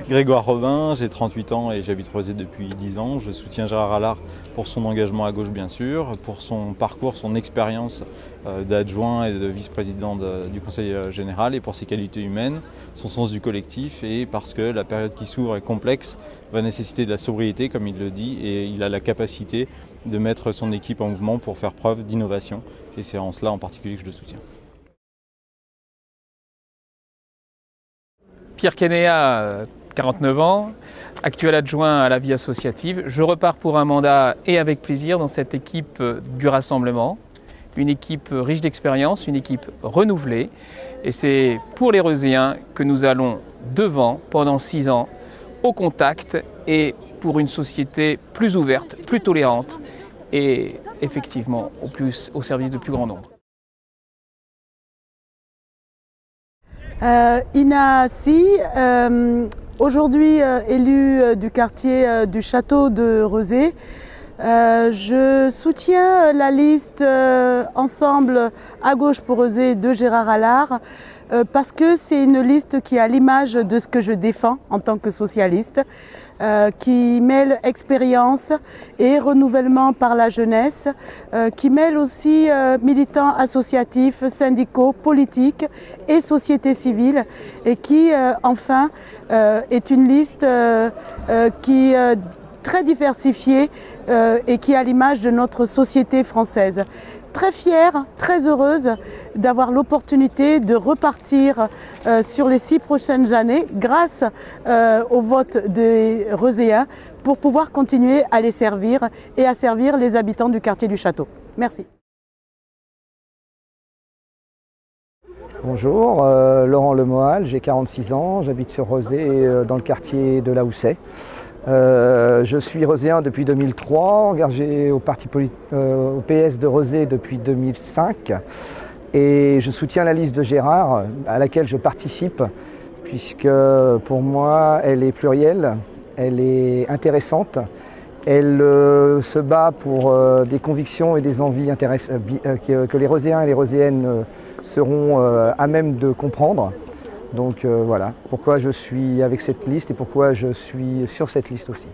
Grégoire Robin, j'ai 38 ans et j'habite Rezé depuis 10 ans. Je soutiens Gérard Allard pour son engagement à gauche bien sûr, pour son parcours, son expérience d'adjoint et de vice-président du Conseil général et pour ses qualités humaines, son sens du collectif et parce que la période qui s'ouvre est complexe, va nécessiter de la sobriété comme il le dit et il a la capacité de mettre son équipe en mouvement pour faire preuve d'innovation et c'est en cela en particulier que je le soutiens. Pierre Kénéa, 49 ans, actuel adjoint à la vie associative. Je repars pour un mandat et avec plaisir dans cette équipe du Rassemblement, une équipe riche d'expérience, une équipe renouvelée. Et c'est pour les Rezéens que nous allons devant pendant 6 ans, au contact et pour une société plus ouverte, plus tolérante et effectivement au service de plus grand nombre. Ina Si, aujourd'hui élue du quartier du Château de Rezé. Je soutiens la liste Ensemble à gauche pour Rezé de Gérard Allard parce que c'est une liste qui a l'image de ce que je défends en tant que socialiste, qui mêle expérience et renouvellement par la jeunesse, qui mêle aussi militants associatifs, syndicaux, politiques et société civile et qui enfin est une liste qui très diversifiée et qui a l'image de notre société française. Très fière, très heureuse d'avoir l'opportunité de repartir sur les 6 prochaines années grâce au vote des Rezéens pour pouvoir continuer à les servir et à servir les habitants du quartier du Château. Merci. Bonjour, Laurent Lemoal, j'ai 46 ans, j'habite sur Rezé dans le quartier de la Houssaye. Je suis rezéen depuis 2003, engagé au PS de Rezé depuis 2005 et je soutiens la liste de Gérard à laquelle je participe puisque pour moi elle est plurielle, elle est intéressante, elle se bat pour des convictions et des envies que les Rezéens et les Rezéennes seront à même de comprendre. Donc voilà pourquoi je suis avec cette liste et pourquoi je suis sur cette liste aussi.